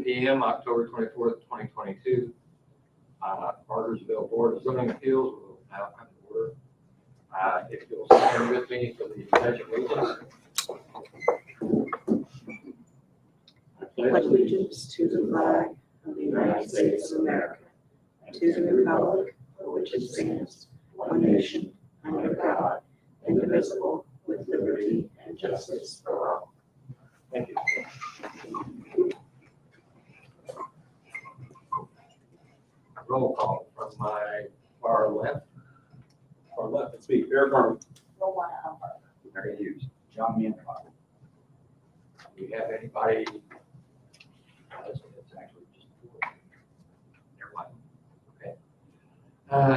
PM, October 24th, 2022. Cartersville Board of Zoning Appeals will now come to order. If you'll stand with me for the pledge of allegiance. I pledge allegiance to the flag of the United States of America and to the republic for which it stands, one nation, under God, indivisible, with liberty and justice for all. Thank you. Roll call from my far left. Far left, let's speak. Eric Arnold. Rowena Humbert. Mary Hughes. John Mancock. Do we have anybody? It's actually just four. Never mind.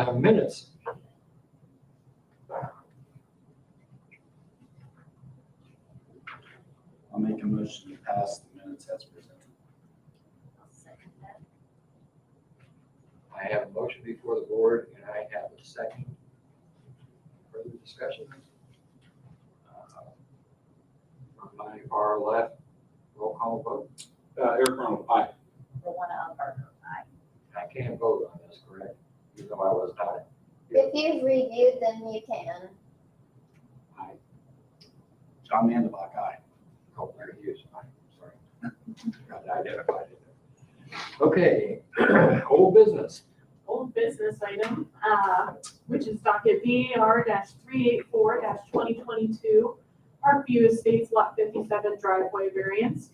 Okay. Minutes. I'll make a motion to pass the minutes as presented. I'll second that. I have a motion before the board and I have a second. Further discussion? From my far left, roll call vote. Eric Arnold, aye. Rowena Humbert. Aye. I can't vote on this, correct? Even though I was not. If you've reviewed them, you can. John Mandelbach, aye. Oh, Mary Hughes, sorry. Got identified it. Okay, old business. Old business item, which is docket BAR-384-2022, Parkview Estates Lot 57 driveway variance.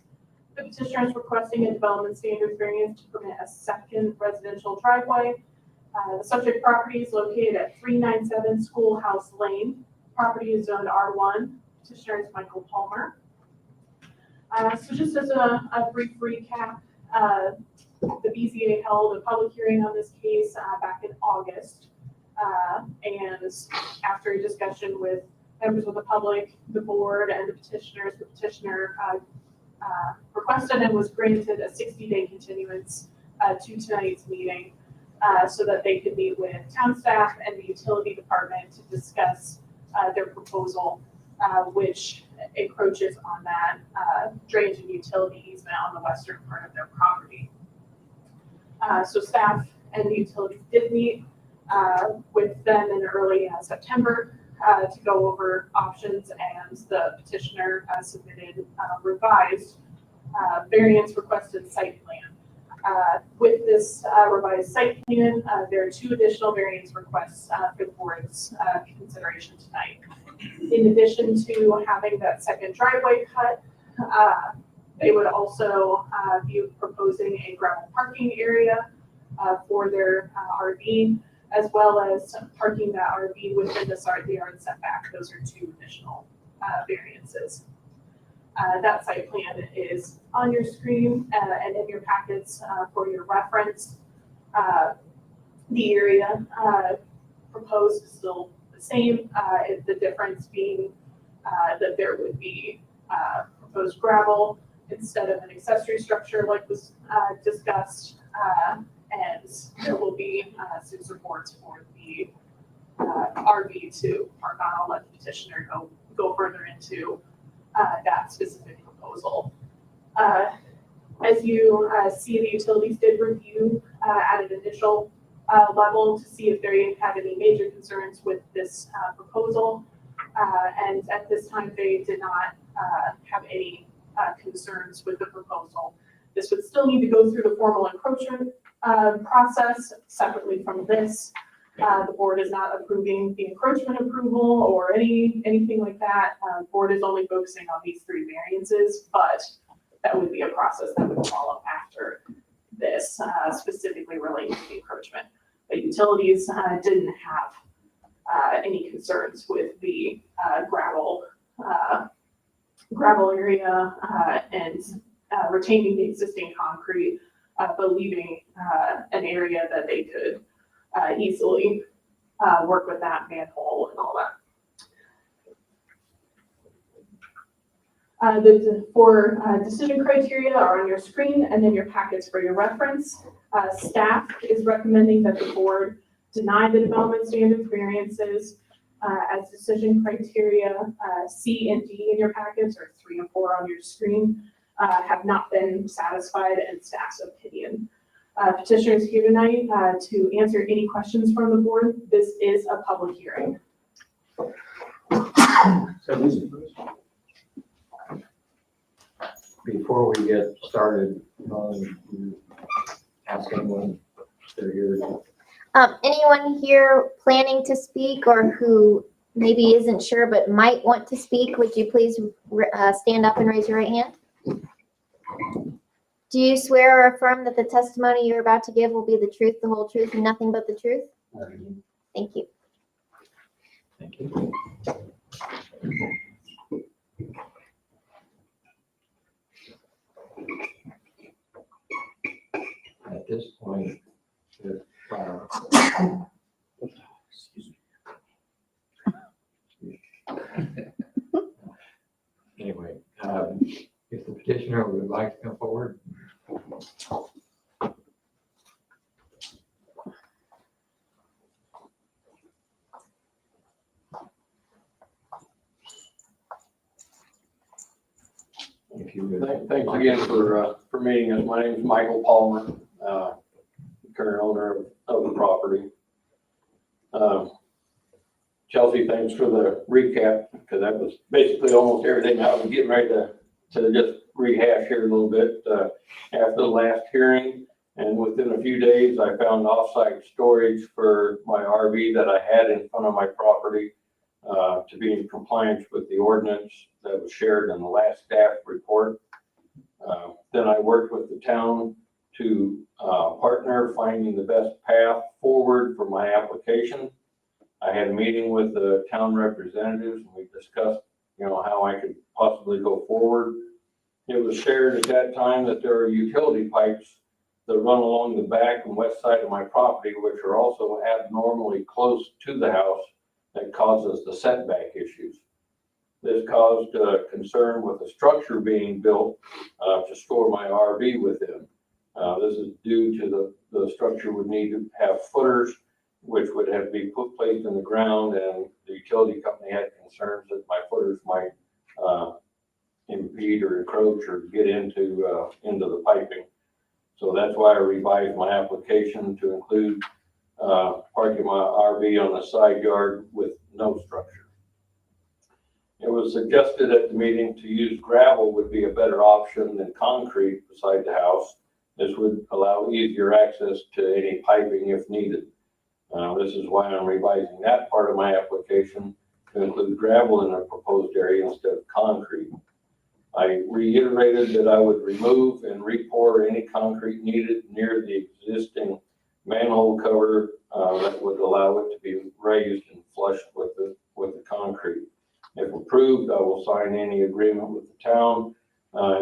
The petitioner is requesting a development standards variance to permit a second residential driveway. The subject property is located at 397 Schoolhouse Lane. Property is zoned R1. Petitioner is Michael Palmer. So just as a brief recap, the BZA held a public hearing on this case back in August. And after a discussion with members of the public, the board, and the petitioners, the petitioner requested and was granted a 60-day continuance to tonight's meeting so that they could meet with town staff and the utility department to discuss their proposal, which encroaches on that drainage and utility easement on the western part of their property. So staff and the utilities did meet with them in early September to go over options, and the petitioner submitted revised variance requested site plan. With this revised site plan, there are two additional variance requests for the board's consideration tonight. In addition to having that second driveway cut, they would also be proposing a gravel parking area for their RV, as well as parking that RV within the side yard setback. Those are two additional variances. That site plan is on your screen and in your packets for your reference. The area proposed is still the same, the difference being that there would be proposed gravel instead of an accessory structure like was discussed, and there will be some supports for the RV to park on. I'll let the petitioner go further into that specific proposal. As you see, the utilities did review at an initial level to see if they had any major concerns with this proposal, and at this time they did not have any concerns with the proposal. This would still need to go through the formal encroachment process separately from this. The board is not approving the encroachment approval or anything like that. Board is only focusing on these three variances, but that would be a process that would follow after this, specifically related to the encroachment. But utilities didn't have any concerns with the gravel area and retaining the existing concrete, but leaving an area that they could easily work with that manhole and all that. The four decision criteria are on your screen and in your packets for your reference. Staff is recommending that the board deny the development standards variances as decision criteria C and D in your packets, or 3 and 4 on your screen. have not been satisfied in staff's opinion. Petitioner is here tonight to answer any questions from the board. This is a public hearing. Before we get started, you ask anyone if they're here. Anyone here planning to speak or who maybe isn't sure but might want to speak, would you please stand up and raise your right hand? Do you swear or affirm that the testimony you're about to give will be the truth, the whole truth, and nothing but the truth? Thank you. Thank you. At this point, if, anyway, if the petitioner would like to come forward. If you would. Thanks again for meeting us. My name is Michael Palmer, current owner of the property. Chelsea, thanks for the recap, because that was basically almost everything I was getting ready to just rehash here a little bit after the last hearing. And within a few days, I found off-site storage for my RV that I had in front of my property to be in compliance with the ordinance that was shared in the last staff report. Then I worked with the town to partner finding the best path forward for my application. I had a meeting with the town representatives and we discussed, how I could possibly go forward. It was shared at that time that there are utility pipes that run along the back and west side of my property, which are also abnormally close to the house, that causes the setback issues. This caused concern with the structure being built to store my RV within. This is due to the structure would need to have footers, which would have to be placed in the ground, and the utility company had concerns that my footers might impede or encroach or get into the piping. So that's why I revised my application to include parking my RV on the side yard with no structure. It was suggested at the meeting to use gravel would be a better option than concrete beside the house. This would allow easier access to any piping if needed. This is why I'm revising that part of my application to include gravel in the proposed area instead of concrete. I reiterated that I would remove and re-pour any concrete needed near the existing manhole cover that would allow it to be raised and flushed with the concrete. If approved, I will sign any agreement with the town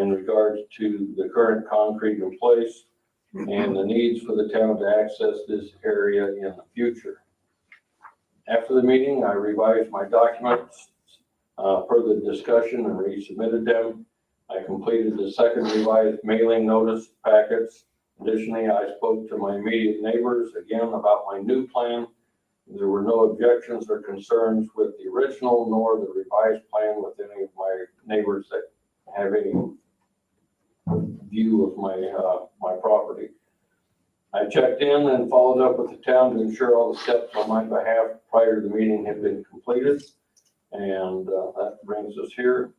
in regards to the current concrete in place and the needs for the town to access this area in the future. After the meeting, I revised my documents per the discussion and resubmitted them. I completed the second revised mailing notice packets. Additionally, I spoke to my immediate neighbors again about my new plan. There were no objections or concerns with the original nor the revised plan with any of my neighbors that have any view of my property. I checked in and followed up with the town to ensure all the steps on my behalf prior to the meeting had been completed. And that brings us here.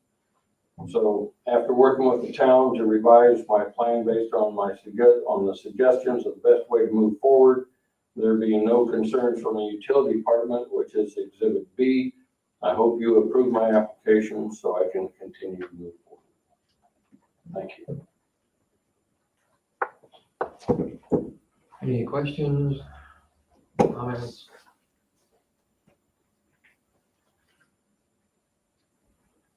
So after working with the town to revise my plan based on the suggestions of the best way to move forward, there being no concerns from the utility department, which is Exhibit B, I hope you approve my application so I can continue to move forward. Thank you. Any questions, comments?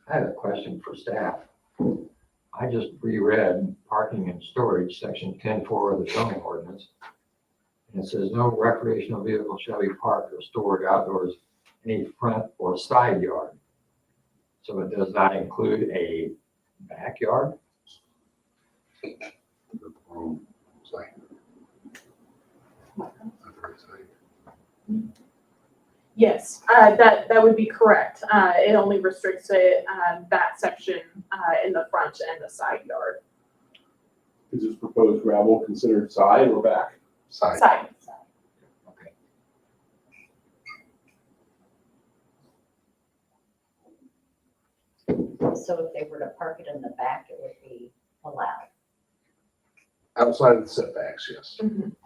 I have a question for staff. I just reread parking and storage, section 10.4 of the zoning ordinance. And it says no recreational vehicle shall be parked or stored outdoors in any front or side yard. So it does not include a backyard? Yes, that would be correct. It only restricts it, that section in the front and the side yard. Is this proposed gravel considered side or back? Side. Side. Okay. So if they were to park it in the back, it would be allowed. Outside of the setbacks, yes. And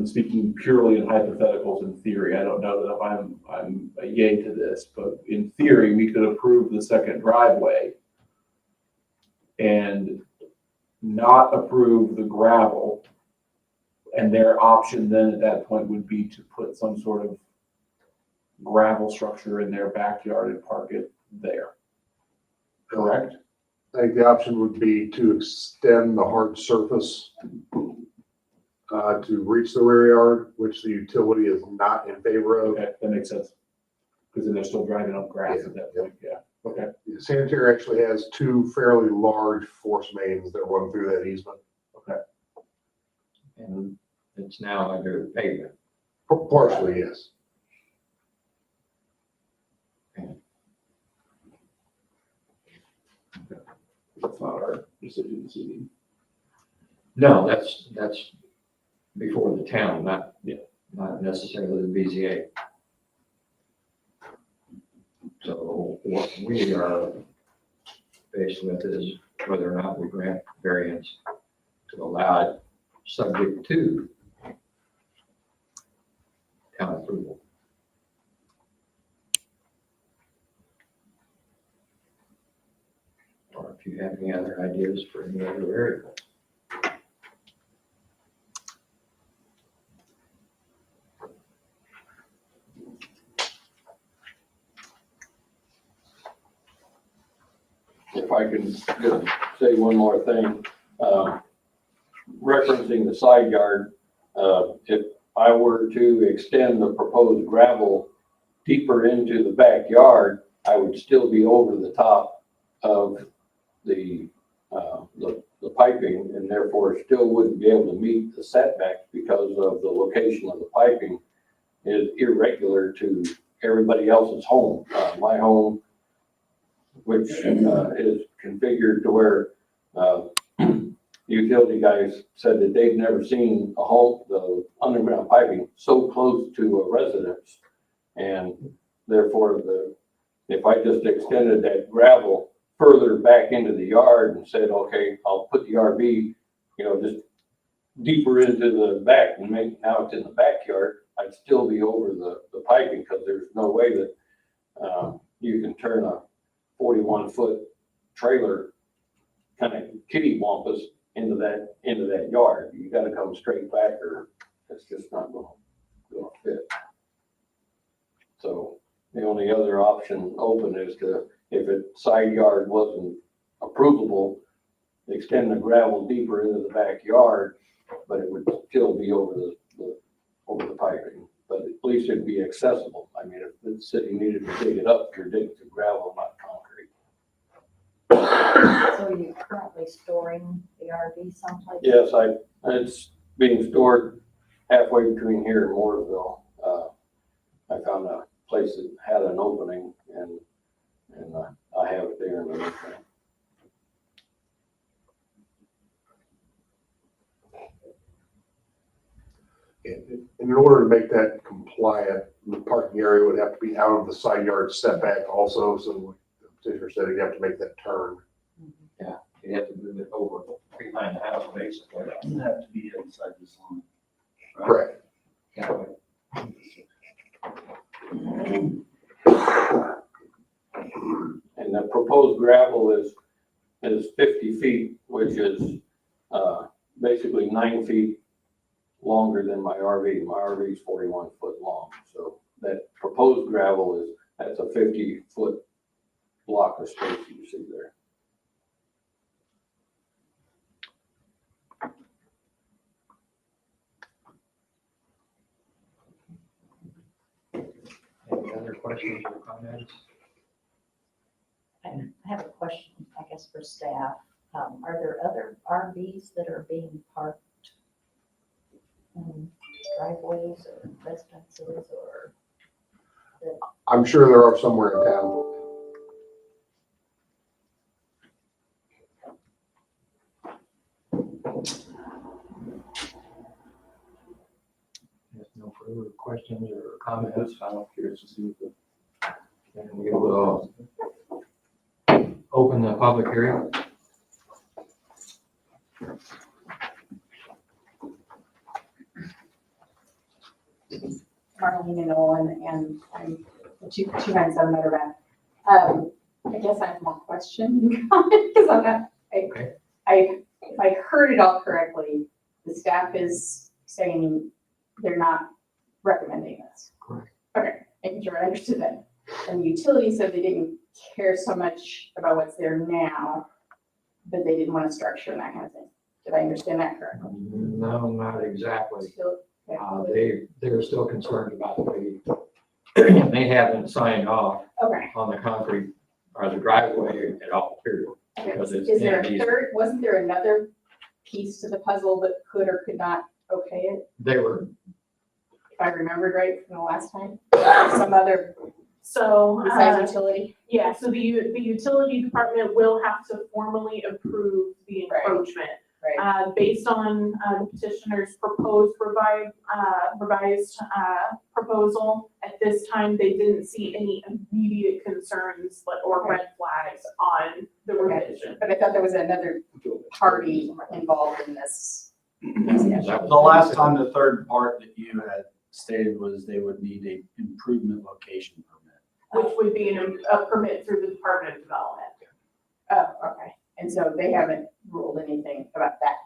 speaking purely in hypotheticals and theory, I don't know that if I'm a yay to this, but in theory, we could approve the second driveway and not approve the gravel. And their option then at that point would be to put some sort of gravel structure in their backyard and park it there. Correct? I think the option would be to extend the hard surface to reach the rear yard, which the utility is not in favor of. Okay, that makes sense. Because then they're still driving up grass at that point, yeah. Okay. Sanitary actually has two fairly large force mains that run through that easement. And it's now under pavement. Partially, yes. That's not our decision this evening. No, that's before the town, not necessarily the BZA. So what we are faced with is whether or not we grant variance to allow it subject to town approval. Or if you have any other ideas for any other variables. If I can just say one more thing, referencing the side yard, if I were to extend the proposed gravel deeper into the backyard, I would still be over the top of the piping, and therefore still wouldn't be able to meet the setbacks because of the location of the piping is irregular to everybody else's home. My home, which is configured to where utility guys said that they've never seen the underground piping so close to a residence. And therefore, if I just extended that gravel further back into the yard and said, okay, I'll put the RV, just deeper into the back and now it's in the backyard, I'd still be over the piping because there's no way that you can turn a 41-foot trailer kind of kitty wampus into that yard. You got to come straight back or it's just not going to fit. So the only other option open is to, if a side yard wasn't approvable, extend the gravel deeper into the backyard, but it would still be over the piping. But at least it'd be accessible. I mean, if the city needed to dig it up, you're digging through gravel, not concrete. So are you currently storing the RV someplace? Yes, it's being stored halfway between here and Mooresville. I found a place that had an opening and I have it there in the meantime. In order to make that compliant, the parking area would have to be out of the side yard setback also, so the petitioner said he'd have to make that turn. You have to move it over behind the house, basically. Doesn't have to be inside this line. Correct. Yeah. And the proposed gravel is 50 feet, which is basically 9 feet longer than my RV. My RV is 41 foot long. So that proposed gravel that's a 50-foot block of space you see there. Any other questions or comments? I have a question, I guess, for staff. Are there other RVs that are being parked in driveways or residences or? I'm sure there are somewhere in town. for questions or comments? That's fine. I'm curious to see what the And we will open the public hearing. Marlene and Nolan, and I'm 297 Meadow I guess I have more question because I'm not, Okay. if I heard it all correctly, the staff is saying they're not recommending this. Correct. Okay, making sure I understood that. And the utility said they didn't care so much about what's there now, but they didn't want a structure and that kind of thing. Did I understand that correctly? No, not exactly. Still- okay. They're still concerned about the, they haven't signed off Okay. on the concrete or the driveway at all, period. Okay. Because it's Is there in a these- third, wasn't there another piece to the puzzle that could or could not okay it, They were, if I remembered right from the last time? Some other So, besides utility? yeah, so the utility department will have to formally approve the Right. encroachment. Right, Based on the petitioner's proposed revised proposal, at this time, they didn't see any immediate concerns or red flags on the revision. but I thought there was another party involved in this. that was The last time, the third part that you had stated was they would need a improvement location permit. Which would be a permit through the Department of Development. Oh, okay, and so they haven't ruled anything about that,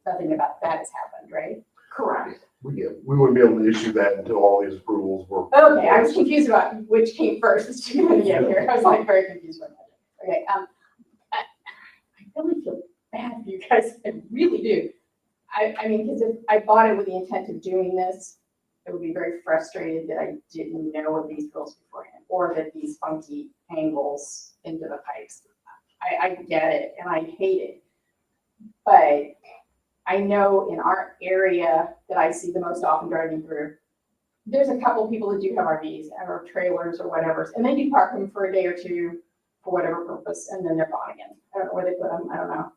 nothing about that has happened, right? Correct. We wouldn't be able to issue that until all these approvals were. Okay, I was confused about which came first, it's too many in here, I was like very confused about that. Okay, I really feel bad for you guys, I really do. I mean, because if I bought it with the intent of doing this, I would be very frustrated that I didn't know of these rules beforehand, or that these funky angles into the pipes. I get it, and I hate it. But I know in our area that I see the most often driving through, there's a couple people that do have RVs or trailers or whatever, and they do park them for a day or two for whatever purpose, and then they're gone again. I don't know where they put them, I don't know.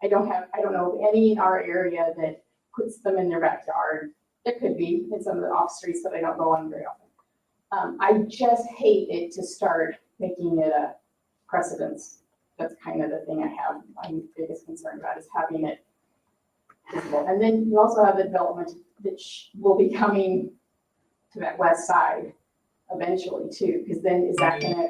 I don't know of any in our area that puts them in their backyard. There could be in some of the off streets that I don't go on very often. I just hate it to start making it a precedence. That's kind of the thing I'm biggest concerned about is having it visible. And then you also have the development that will be coming to that west side eventually too, because then is that gonna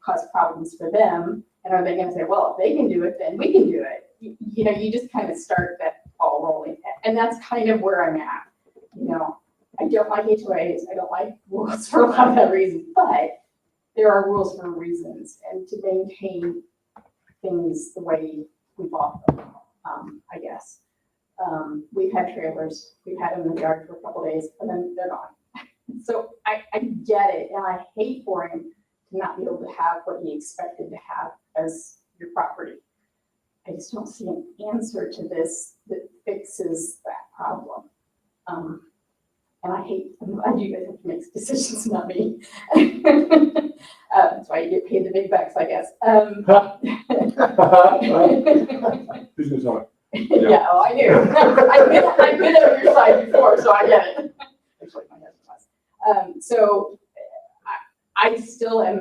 cause problems for them? And are they gonna say, well, if they can do it, then we can do it? You know, you just kind of start that ball rolling. And that's kind of where I'm at. You know, I don't like HOAs, I don't like rules for a lot of that reason, but there are rules for reasons and to maintain things the way we bought them, I guess. We've had trailers, we've had them in the yard for a couple days, and then they're gone. So I get it, and I hate for him to not be able to have what he expected to have as your property. I just don't see an answer to this that fixes that problem. And I you guys have to make decisions, not me. That's why you get paid the big bucks, I guess. Who's gonna tell me? Yeah, oh, I knew. I've been on your side before, so I get it. Actually, my husband was. So I still am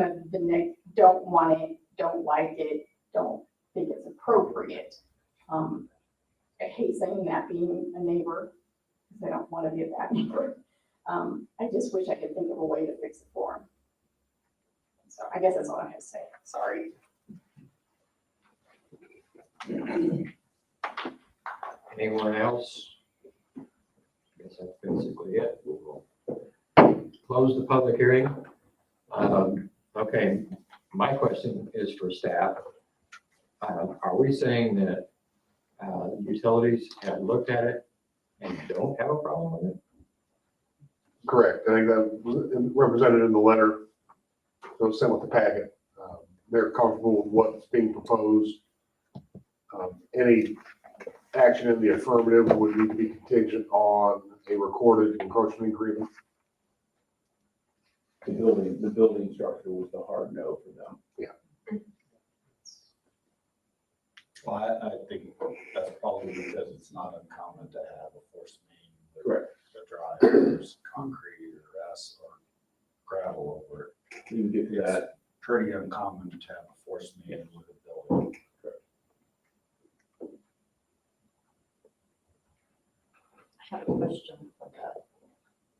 don't want it, don't like it, don't think it's appropriate. I hate saying that being a neighbor, because I don't want to be a bad neighbor. I just wish I could think of a way to fix it for him. So I guess that's all I have to say. Sorry. anyone else? I guess that's basically it. We'll close the public hearing. Okay, my question is for staff. Are we saying that utilities have looked at it and don't have a problem with it? Correct. I think that was represented in the letter that was sent with the packet. They're comfortable with what's being proposed. Any action in the affirmative would need to be contingent on a recorded encroachment agreement. The building structure was the hard no for them. Well, I think that's probably because it's not uncommon to have a force main. Correct. The drive, there's concrete It's pretty uncommon to have a force main with a building. I have a question for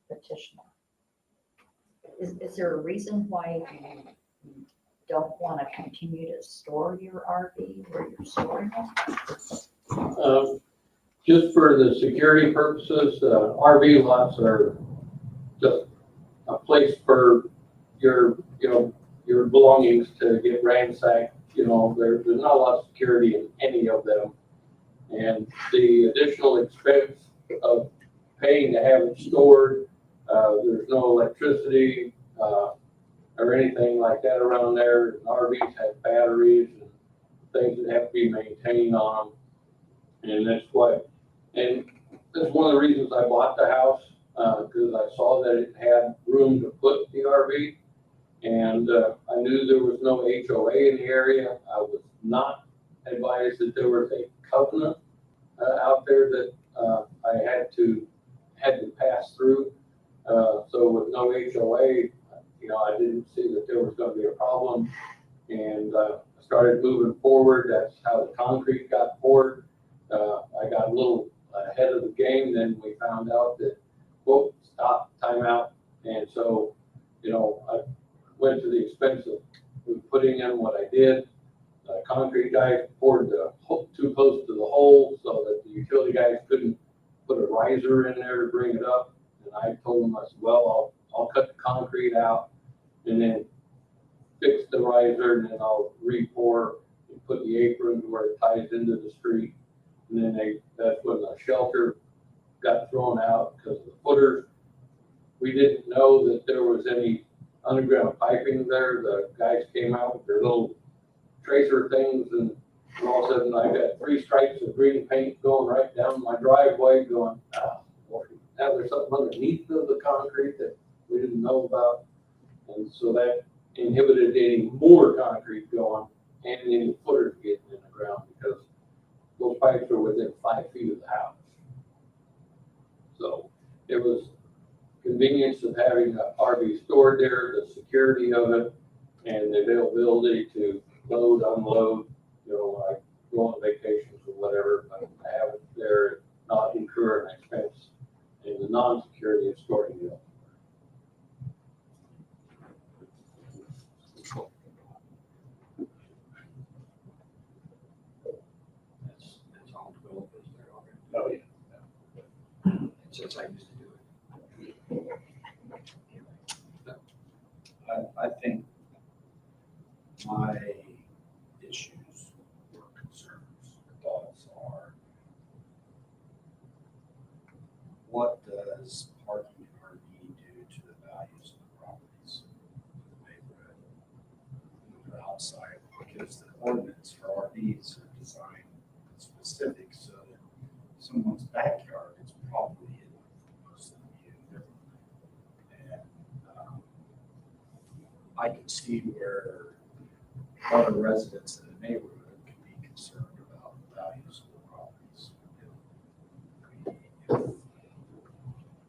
the petitioner. Is there a reason why you don't want to continue to store your RV where you're storing it? Just for the security purposes, RV lots are just a place for your, your belongings to get ransacked. There's not a lot of security in any of them. And the additional expense of paying to have it stored, there's no electricity, or anything like that around there. RVs have batteries and things that have to be maintained on them. And that's one of the reasons I bought the house, because I saw that it had room to put the RV. And I knew there was no HOA in the area. I was not advised that there was a covenant out there that I had to pass through. So with no HOA, I didn't see that there was going to be a problem. And I started moving forward. That's how the concrete got poured. I got a little ahead of the game. Then we found out that, whoop, stop, time out. And so, I went to the expense of putting in what I did. Concrete guy poured the hook too close to the hole so that the utility guys couldn't put a riser in there to bring it up. And I told them, I said, well, I'll cut the concrete out and then fix the riser, and then I'll re-pour and put the apron where it ties into the street. And then that's when the shelter got thrown out because of the footers. We didn't know that there was any underground piping there. The guys came out with their little tracer things, and all of a sudden I got 3 stripes of green paint going right down my driveway going, Lord, now there's something underneath of the concrete that we didn't know about. And so that inhibited any more concrete going and any footers getting in the ground because those pipes are within 5 feet of the house. So it was convenience of having an RV stored there, the security of it, and the availability to load, unload, like go on vacations or whatever, but have it there, not incur an expense in the non-security of storing it. That's all developers there already. Oh, yeah. Since I used to do it. I think my issues or concerns or thoughts are, what does parking an RV do to the values of the properties in the neighborhood? They're outside, because the ordinance for RVs are designed specific so that someone's backyard is probably hidden from most of the view. And I can see where other residents in the neighborhood can be concerned about the values of the properties. If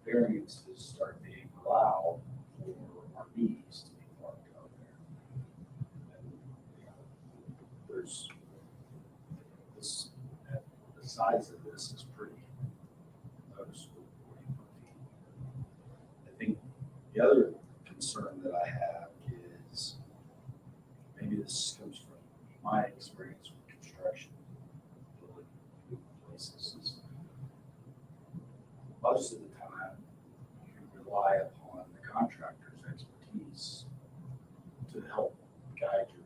variances start being allowed for RVs to be parked out there, and there's this, the size of this is pretty noticeable, 40 feet. I think the other concern that I have is, maybe this comes from my experience with construction, building new places, is most of the time you rely upon the contractor's expertise to help guide you,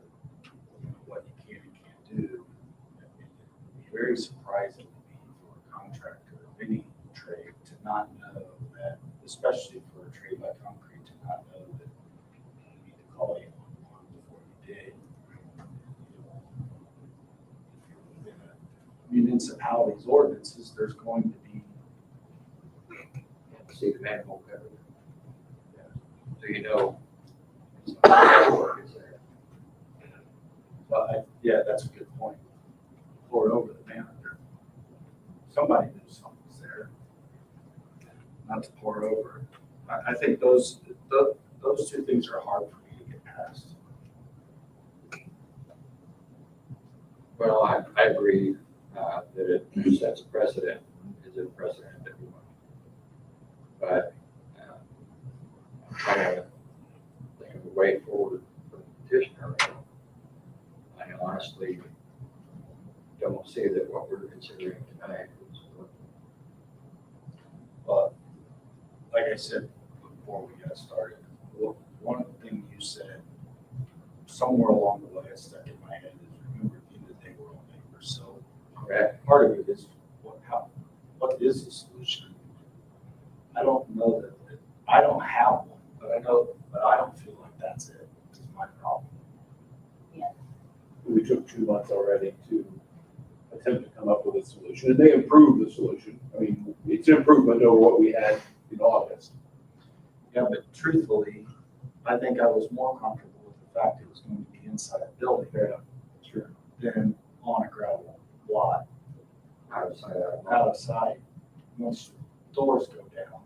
what you can and can't do. It would be very surprising to me for a contractor of any trade to not know that, especially for a trade like concrete, to not know that you need to call 811 before you dig. If you're within a municipality's ordinances, there's going to be, See the manhole cover. So work is there. well, yeah, that's a good point. Pour over the manager. Somebody knew something's there. Not to pour over. I think those two things are hard for me to get past. past. Well, I agree, that it sets a precedent, is a precedent that we want. But, I'm trying to think of a way forward for the petitioner. I honestly don't see that what we're considering tonight is. But like I said before we got started, one thing you said somewhere along the way, it stuck in my head, is remember at the end of the day, we're all neighbors. So Correct. part of it is what is the solution? I don't know that, I don't have one, but I don't feel like that's it, is my problem. We took 2 months already to attempt to come up with a solution, and they improved the solution. I mean, it's an improvement over what we had in August. Yeah, but truthfully, I think I was more comfortable with the fact it was going to be inside a building. Yeah, sure. Than on a gravel lot, Outside of. out of sight. Once doors go down,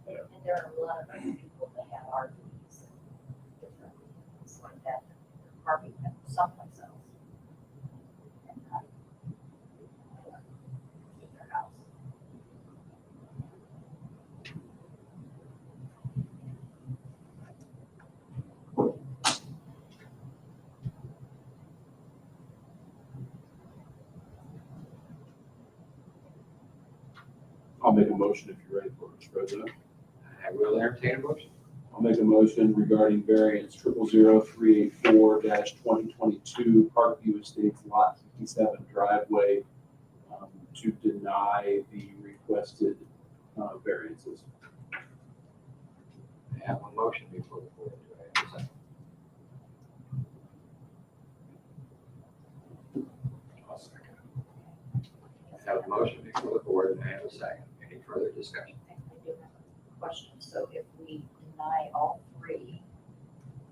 And there are a lot of other people that have RVs and different things like that, parking them someplace else. And not keep their house. I'll make a motion if you're ready for it, Mr. President. I will entertain a motion. I'll make a motion regarding variance 000-384-2022 Parkview Estates Lot 57 driveway to deny the requested variances. I have a motion before the board. Do I have a second? I'll second. I have a motion before the board, and I have a second. Any further discussion? I do have a question. So if we deny all three,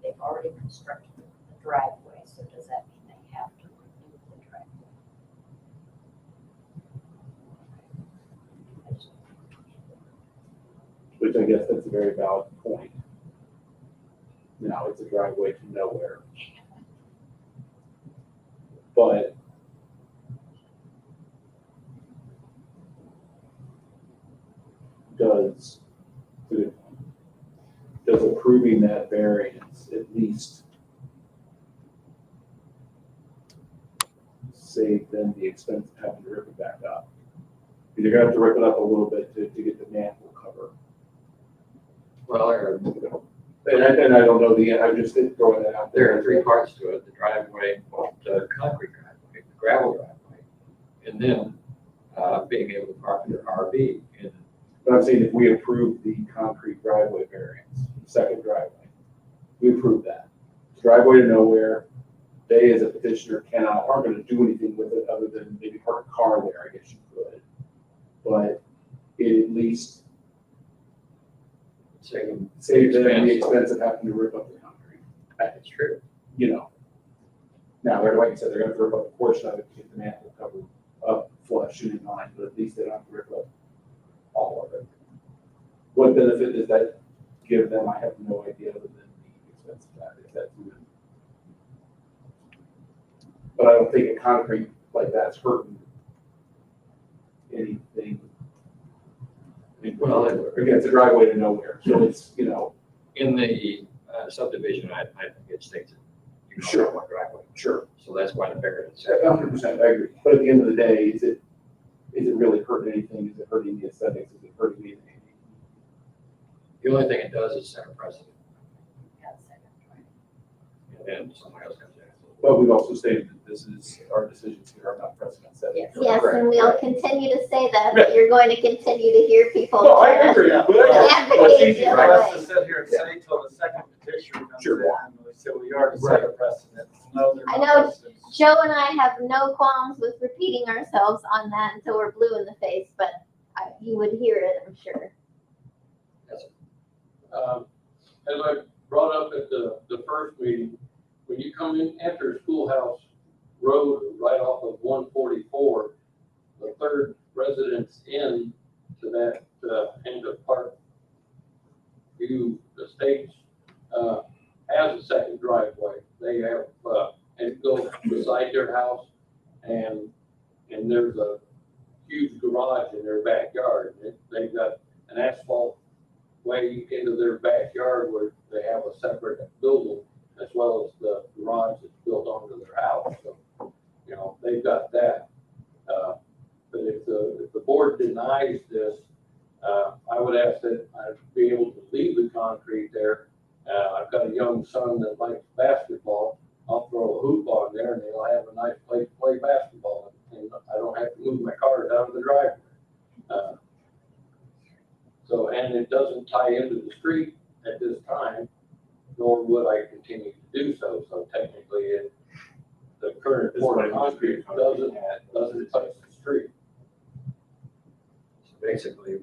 they've already constructed the driveway, so does that mean they have to remove the driveway? Which I guess that's a very valid point. Now it's a driveway to nowhere. But does approving that variance at least save them the expense of having to rip it back up? You're gonna have to rip it up a little bit to get the manhole cover. Well, And I don't know I'm just throwing that out there there. are 3 parts to it: the driveway, the concrete driveway, the gravel driveway, and then being able to park your RV in. But I'm saying if we approve the concrete driveway variance, second driveway, we approve that. Driveway to nowhere, they as a petitioner aren't gonna do anything with it other than maybe park a car there, I guess you could. But it at least save them the expense of having to rip up the concrete. That's true. You know. Now, they're, like I said, they're gonna rip up a portion of it to get the manhole cover up flush and in line, but at least they don't have to rip up all of it. What benefit does that give them? I have no idea other than the expense of that, if that's even. But I don't think a concrete like that's hurting anything. Well, Again, it's a driveway to nowhere, so it's, in the subdivision, I think it states it. You know, Sure. what driveway. sure, So that's why the variance. 100%, I agree. But at the end of the day, is it really hurting anything? Is it hurting the aesthetics? Is it hurting anything? The only thing it does is set a precedent, Yeah, second, right. and then someone else comes in. But we've also stated that our decisions here are not precedent setting. Yes. Yes, Correct. and we'll continue to say that, but you're going to continue to hear people. Well, I agree. Advocate easy the for other us way. to sit here and say till the second petition comes Sure. in, so we already set a precedent. No, they're I not know precedents. Joe and I have no qualms with repeating ourselves on that until we're blue in the face, but you would hear it, I'm sure. As I brought up at the first meeting, when you come in, enter Schoolhouse Road right off of 144, the third residence in to that end of Park View Estates has a second driveway. huge garage in their backyard. They've got an asphalt way into their backyard where they have a separate building as well as the garage that's built onto their house. So, you know, they've got that. But if the board denies this, I would ask that I be able to leave the concrete there. I've got a young son that likes basketball. I'll throw a hoop on there and they'll have a nice place to play basketball. And I don't have to move my car down the driveway. So, and it doesn't tie into the street at this time, nor would I continue to do so. So technically, the current poured concrete doesn't touch the street. So basically, if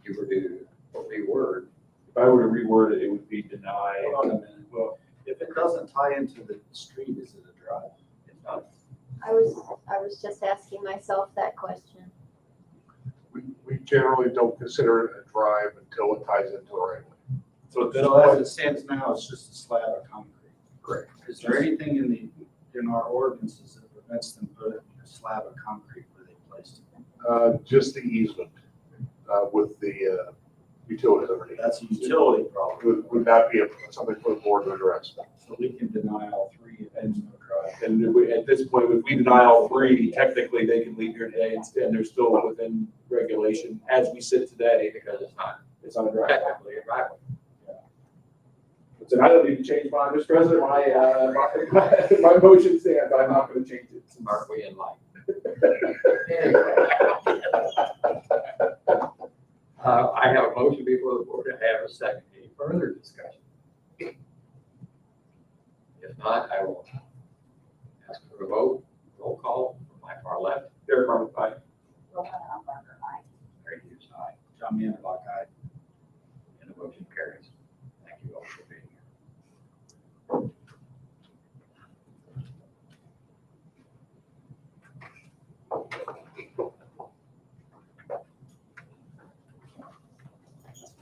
you were to reword, If I were to reword it, it would be deny. Hold on a minute. Well, if it doesn't tie into the street, is it a drive? It's not. I was just asking myself that question. We generally don't consider it a drive until it ties into a right of way. So So as it stands now, it's just a slab of concrete. Correct. Is there anything in our ordinances that prevents them putting a slab of concrete where they placed it? Just the easement, with the, utilities underneath. That's a utility problem. Would that be something for the board to address? So we can deny all three if there's no drive. And at this point, if we deny all three, technically they can leave here today and they're still within regulation as we sit today. because it's not It's on a drive. technically a driveway. So I don't need to change mine, Mr. President, my motion stands, I'm not gonna change it. Aren't we in line? I have a motion before the board to have a second. Any further discussion? If not, I will ask for a vote. Roll call from my far left. Derek Harmon, aye. Rohan Umberger, aye. Mary Hughes, aye. John Mandelbach, aye. And the motion carries. Thank you all for being here.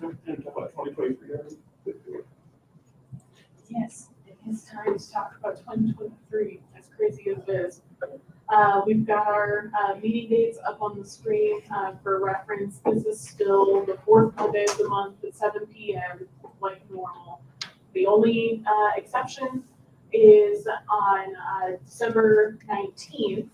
What, 2023? Yes, it is time to talk about 2023, as crazy as it is. We've got our meeting dates up on the screen for reference. This is still the fourth Monday of the month at 7 p.m. like normal. The only exception is on December 19th,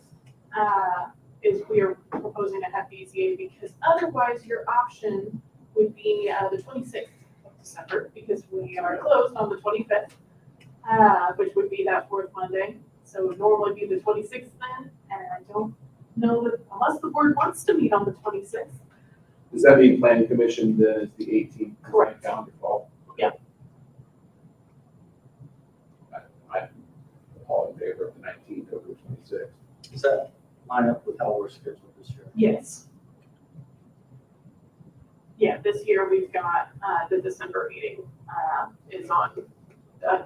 is we are proposing to have BZA because otherwise your option would be the 26th of December because we are closed on the 25th, which would be that fourth Monday. So it would normally be the 26th then, and I don't know that unless the board wants to meet on the 26th. Does that mean planning commission then is the 18th? Correct. Calendar fall? Yeah. I'm all in favor of the 19th over the 26th. Does that line up with how we're scheduled this year? Yes. Yeah, this year we've got the December meeting is on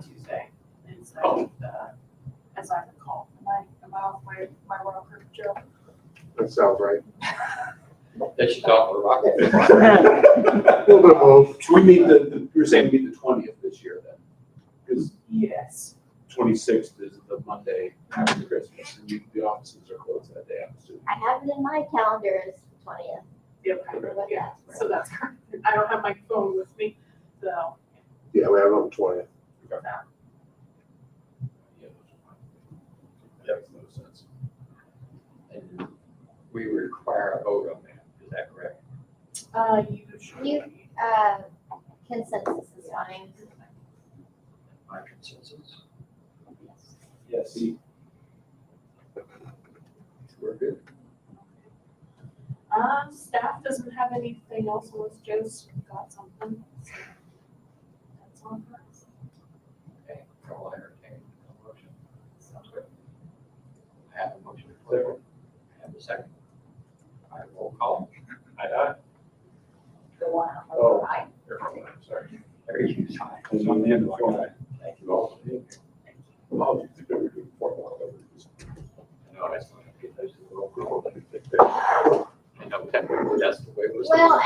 Tuesday instead of as I recall. Am I off my rocker, Joe? That sounds right. That she talked for rocket. A little bit of both. Should we meet you're saying meet the 20th this year then? Because Yes. 26th is the Monday after Christmas, and the offices are closed that day, I'm assuming. I have it in my calendar as the 20th. Yep. Yeah. So that's correct. I don't have my phone with me, so. Yeah, we have it on the 20th. Yeah, makes no sense. And we require a vote on that. Is that correct? Usually. Consensus is fine. My consensus. Yes. We're good. Staff doesn't have anything else unless Joe's got something. So that's on us. Okay, I'll entertain a motion. Sounds good. I have a motion to clear. I have a second. I roll call. Aye. Rohan Oh. Umberger, aye. I'm sorry. Very huge. Aye. John Mandelbach, aye. Thank you all for being here. Apologies if we were doing formal. No, that's not. Those are the roll call. I know technically that's the way it was. Well,